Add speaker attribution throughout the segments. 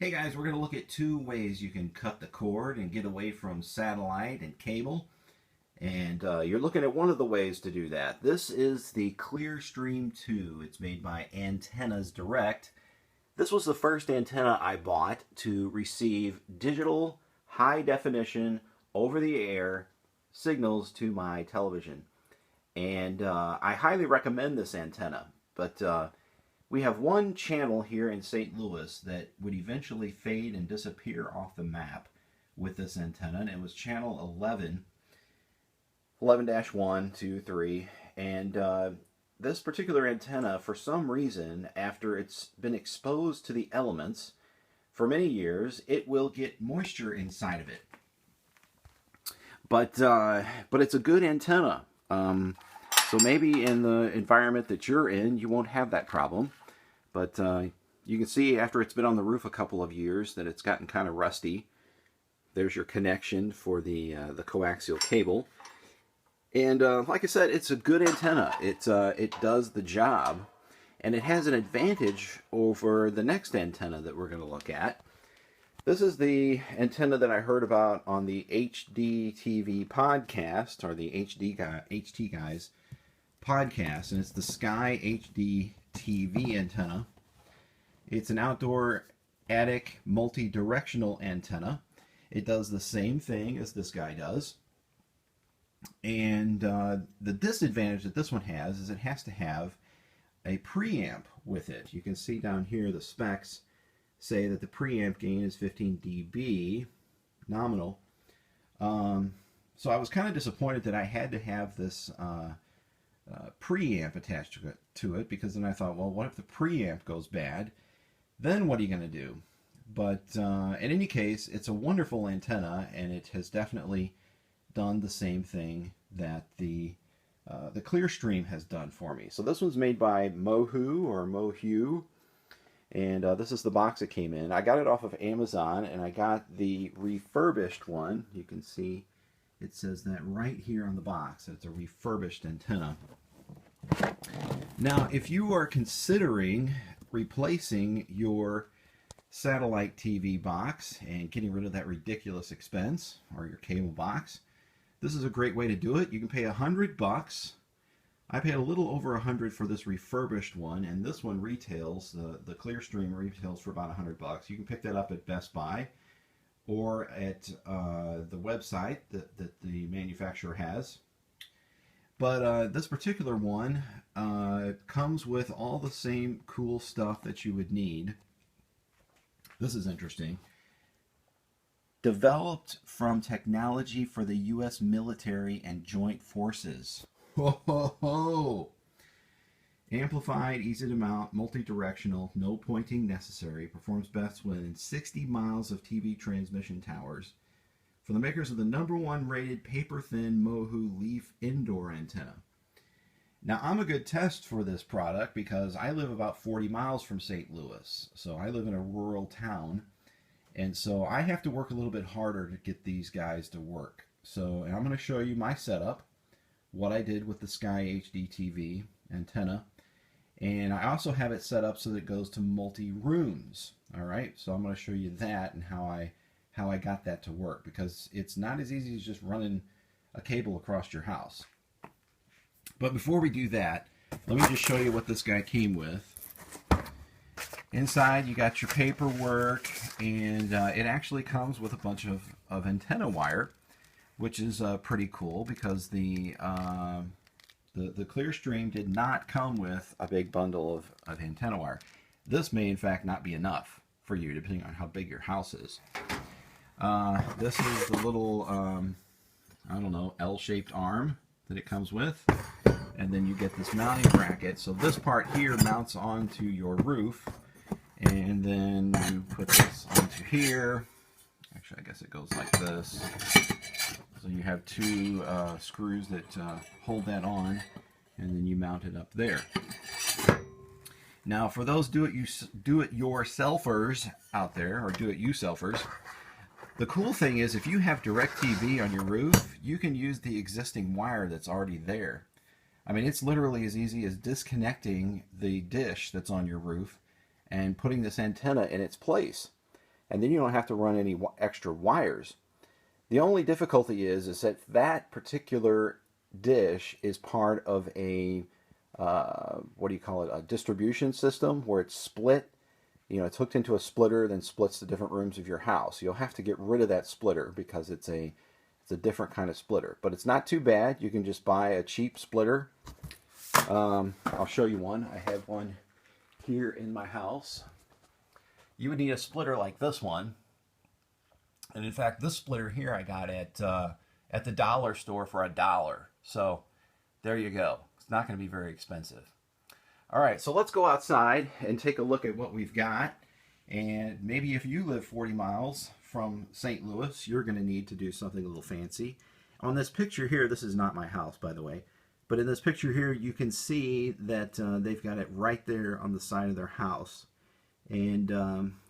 Speaker 1: Hey guys, we're going to look at two ways you can cut the cord and get away from satellite and cable. And you're looking at one of the ways to do that. This is the Clearstream 2. It's made by Antennas Direct. This was the first antenna I bought to receive digital, high definition, over the air signals to my television. And I highly recommend this antenna. But we have one channel here in St. Louis that would eventually fade and disappear off the map with this antenna, and it was channel 11, 11-1, 2, 3, and this particular antenna, for some reason, after it's been exposed to the elements for many years, it will get moisture inside of it. But it's a good antenna. So maybe in the environment that you're in, you won't have that problem. But you can see after it's been on the roof a couple of years that it's gotten kind of rusty. There's your connection for the coaxial cable. And like I said, it's a good antenna. It does the job. And it has an advantage over the next antenna that we're going to look at. This is the antenna that I heard about on the HDTV podcast, or the HT Guys podcast, and it's the Sky HDTV antenna. It's an outdoor attic multi-directional antenna. It does the same thing as this guy does. And the disadvantage that this one has is it has to have a preamp with it. You can see down here the specs say that the preamp gain is 15 dB nominal. So I was kind of disappointed that I had to have this preamp attached to it, because then I thought, well, what if the preamp goes bad? Then what are you going to do? But in any case, it's a wonderful antenna, and it has definitely done the same thing that the Clearstream has done for me. So this one's made by Mohu, and this is the box it came in. I got it off of Amazon, and I got the refurbished one. You can see it says that right here on the box. It's a refurbished antenna. Now, if you are considering replacing your satellite TV box and getting rid of that ridiculous expense, or your cable box, this is a great way to do it. You can pay $100. I paid a little over $100 for this refurbished one, and this one retails, the Clearstream retails for about $100. You can pick that up at Best Buy or at the website that the manufacturer has. But this particular one comes with all the same cool stuff that you would need. This is interesting. Developed from technology for the U.S. military and joint forces. Ho, ho, ho. Amplified, easy to mount, multi-directional, no pointing necessary, performs best within 60 miles of TV transmission towers. For the makers of the #1 rated paper-thin Mohu Leaf indoor antenna. Now, I'm a good test for this product because I live about 40 miles from St. Louis. So I live in a rural town, and so I have to work a little bit harder to get these guys to work. So, and I'm going to show you my setup, what I did with the Sky HDTV antenna, and I also have it set up so that it goes to multi-rooms. All right, so I'm going to show you that and how I got that to work, because it's not as easy as just running a cable across your house. But before we do that, let me just show you what this guy came with. Inside you got your paperwork, and it actually comes with a bunch of antenna wire, which is pretty cool, because the Clearstream did not come with a big bundle of antenna wire. This may in fact not be enough for you, depending on how big your house is. This is the little, I don't know, L-shaped arm that it comes with. And then you get this mounting bracket. So this part here mounts onto your roof. And then you put this onto here. Actually, I guess it goes like this. So you have two screws that hold that on. And then you mount it up there. Now, for those do-it-yourselfers out there, or do-it-you-selfers, the cool thing is, if you have DirecTV on your roof, you can use the existing wire that's already there. I mean, it's literally as easy as disconnecting the dish that's on your roof and putting this antenna in its place. and then you don't have to run any extra wires. The only difficulty is that that particular dish is part of a what do you call it, a distribution system where it's split. You know, it's hooked into a splitter, then splits the different rooms of your house. You'll have to get rid of that splitter because it's a different kind of splitter. But it's not too bad. You can just buy a cheap splitter. I'll show you one. I have one here in my house. You would need a splitter like this one. And in fact, this splitter here I got at the dollar store for $1. So there you go. It's not going to be very expensive. All right, so let's go outside and take a look at what we've got. And maybe if you live 40 miles from St. Louis, you're going to need to do something a little fancy. On this picture here, this is not my house, by the way, but in this picture here, you can see that they've got it right there on the side of their house. And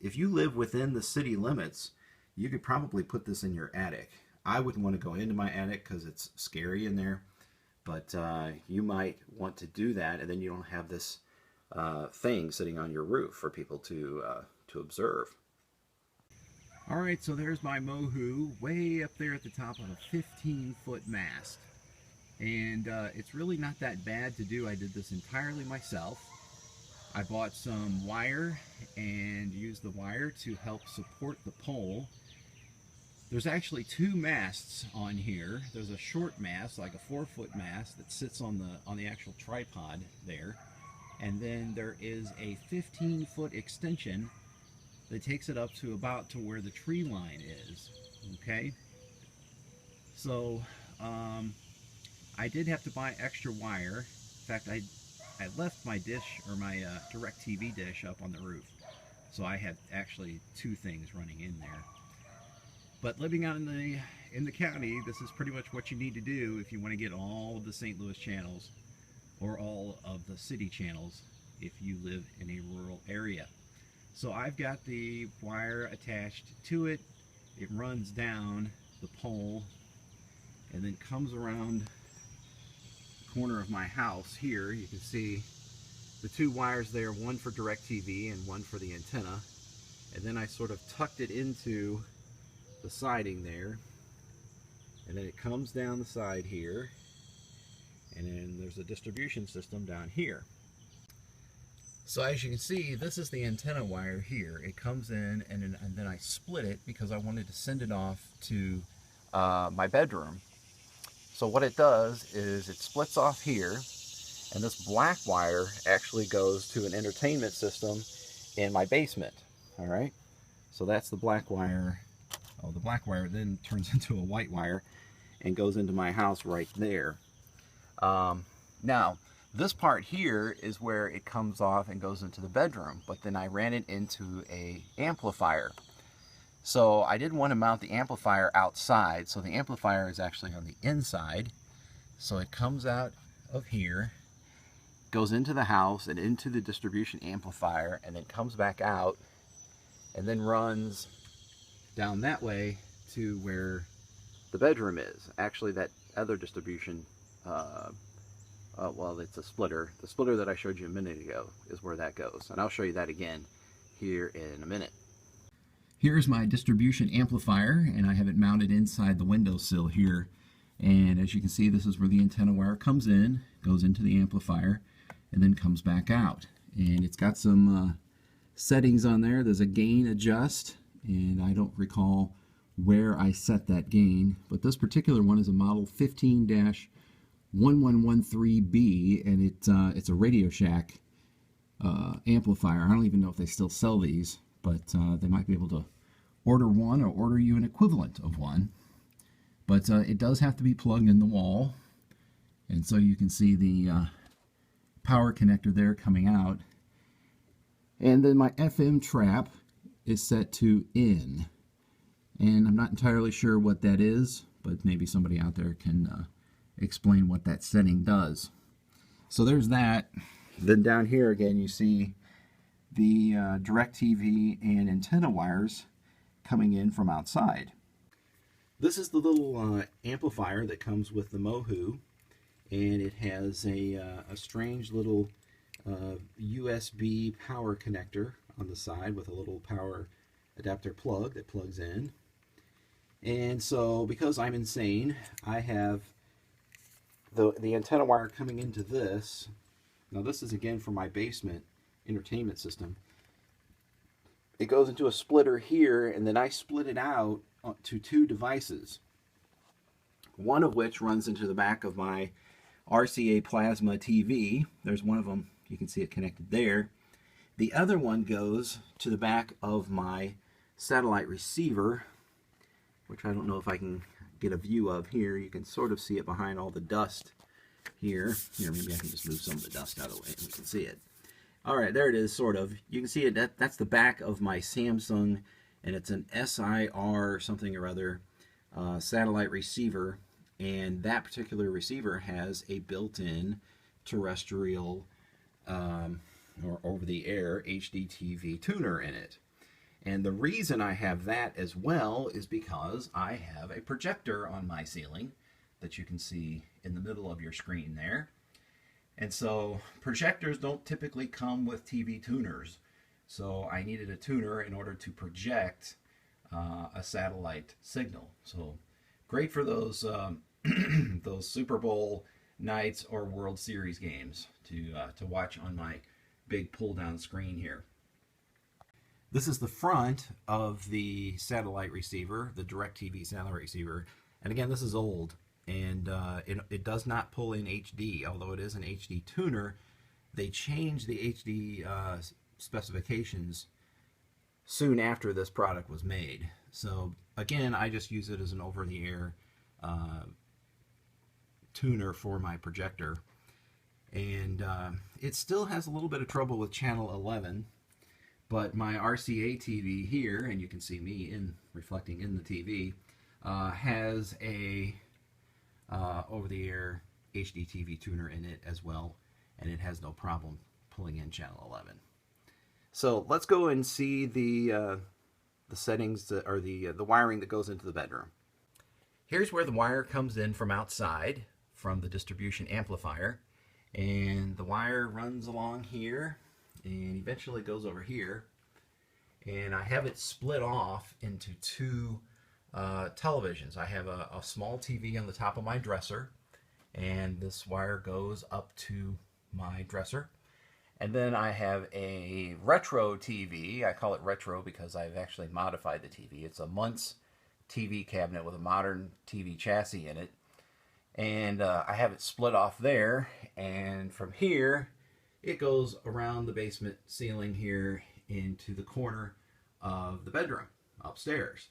Speaker 1: if you live within the city limits, you could probably put this in your attic. I wouldn't want to go into my attic because it's scary in there. But you might want to do that, and then you don't have this thing sitting on your roof for people to observe. All right, so there's my Mohu way up there at the top of a 15-foot mast. And it's really not that bad to do. I did this entirely myself. I bought some wire and used the wire to help support the pole. There's actually two masts on here. There's a short mast, like a 4-foot mast, that sits on the actual tripod there. And then there is a 15-foot extension that takes it up to about to where the tree line is. Okay? So I did have to buy extra wire. In fact, I left my dish, or my DirecTV dish, up on the roof. So I had actually two things running in there. But living out in the county, this is pretty much what you need to do if you want to get all of the St. Louis channels or all of the city channels if you live in a rural area. So I've got the wire attached to it. It runs down the pole and then comes around the corner of my house here. You can see the two wires there, one for DirecTV and one for the antenna. And then I sort of tucked it into the siding there, and then it comes down the side here, and then there's a distribution system down here. So as you can see, this is the antenna wire here. It comes in, and then I split it because I wanted to send it off to my bedroom. So what it does is it splits off here, and this black wire actually goes to an entertainment system in my basement. All right, so that's the black wire. Oh, the black wire then turns into a white wire and goes into my house right there. Now, this part here is where it comes off and goes into the bedroom, but then I ran it into a amplifier. So I didn't want to mount the amplifier outside, so the amplifier is actually on the inside. So it comes out of here, goes into the house and into the distribution amplifier, and then comes back out and then runs down that way to where the bedroom is. Actually, that other distribution, well, it's a splitter. The splitter that I showed you a minute ago is where that goes. And I'll show you that again here in a minute. Here's my distribution amplifier, and I have it mounted inside the windowsill here. And as you can see, this is where the antenna wire comes in, goes into the amplifier, and then comes back out. And it's got some settings on there. There's a gain adjust, and I don't recall where I set that gain, but this particular one is a model 15-1113B, and it's a Radio Shack amplifier. I don't even know if they still sell these, but they might be able to order one or order you an equivalent of one. But it does have to be plugged in the wall, and so you can see the power connector there coming out. And then my FM trap is set to in, and I'm not entirely sure what that is, but maybe somebody out there can explain what that setting does. So there's that. Then down here again you see the DirecTV and antenna wires coming in from outside. This is the little amplifier that comes with the Mohu, and it has a strange little USB power connector on the side with a little power adapter plug that plugs in. And so because I'm insane, I have the antenna wire coming into this. Now this is again for my basement entertainment system. It goes into a splitter here, and then I split it out to two devices. One of which runs into the back of my RCA plasma TV. There's one of them, you can see it connected there. The other one goes to the back of my satellite receiver, which I don't know if I can get a view of here. You can sort of see it behind all the dust here. Here, maybe I can just move some of the dust out of the way and we can see it. All right, there it is, sort of. You can see it. That's the back of my Samsung, and it's an SIR something or other satellite receiver. And that particular receiver has a built-in terrestrial or over-the-air HDTV tuner in it. And the reason I have that as well is because I have a projector on my ceiling that you can see in the middle of your screen there. And so projectors don't typically come with TV tuners. So I needed a tuner in order to project a satellite signal. So great for those those Super Bowl nights or World Series games to watch on my big pull-down screen here. This is the front of the satellite receiver, the DirecTV satellite receiver. And again, this is old, and it does not pull in HD, although it is an HD tuner. They changed the HD specifications soon after this product was made. So again, I just use it as an over-the-air tuner for my projector. And it still has a little bit of trouble with channel 11. But my RCA TV here, and you can see me reflecting in the TV, has a over-the-air HDTV tuner in it as well, and it has no problem pulling in channel 11. So let's go and see the settings or the wiring that goes into the bedroom. Here's where the wire comes in from outside, from the distribution amplifier, and the wire runs along here and eventually goes over here, and I have it split off into two televisions. I have a small TV on the top of my dresser, and this wire goes up to my dresser, and then I have a retro TV. I call it retro because I've actually modified the TV. It's a Muntz TV cabinet with a modern TV chassis in it, and I have it split off there, and from here it goes around the basement ceiling here into the corner of the bedroom upstairs.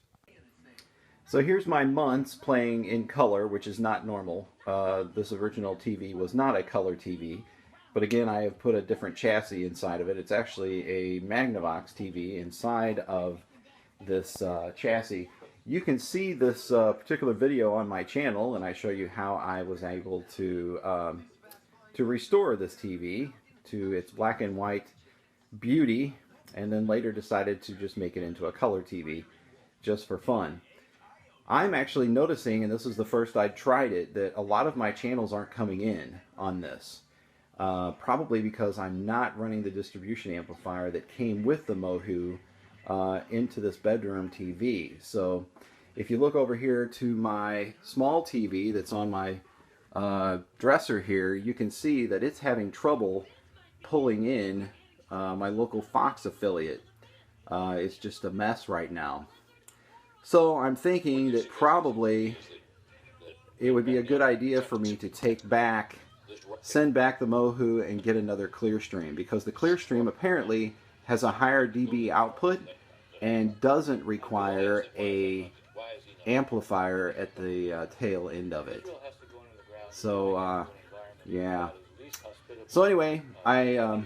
Speaker 1: So here's my Muntz playing in color, which is not normal. This original TV was not a color TV, but again, I have put a different chassis inside of it. It's actually a Magnavox TV inside of this chassis. You can see this particular video on my channel, and I show you how I was able to restore this TV to its black and white beauty, and then later decided to just make it into a color TV just for fun. I'm actually noticing, and this is the first I'd tried it, that a lot of my channels aren't coming in on this. Probably because I'm not running the distribution amplifier that came with the Mohu into this bedroom TV. So if you look over here to my small TV that's on my dresser here, you can see that it's having trouble pulling in my local Fox affiliate. It's just a mess right now. So I'm thinking that probably it would be a good idea for me to send back the Mohu and get another Clearstream, because the Clearstream apparently has a higher dB output and doesn't require a amplifier at the tail end of it. So yeah. So anyway, I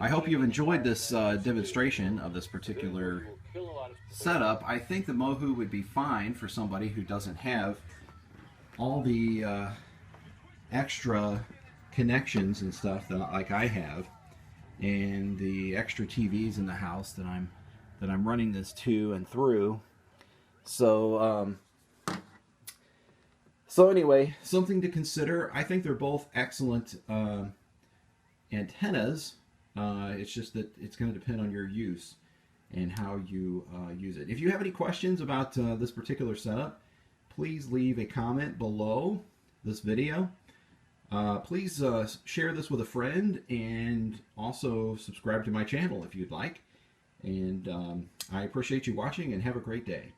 Speaker 1: hope you've enjoyed this demonstration of this particular setup. I think the Mohu would be fine for somebody who doesn't have all the extra connections and stuff that like I have, and the extra TVs in the house that I'm running this to and through. So so anyway, something to consider. I think they're both excellent antennas. It's just that it's going to depend on your use. and how you use it. If you have any questions about this particular setup, please leave a comment below this video. Please share this with a friend, and also subscribe to my channel if you'd like. And I appreciate you watching, and have a great day.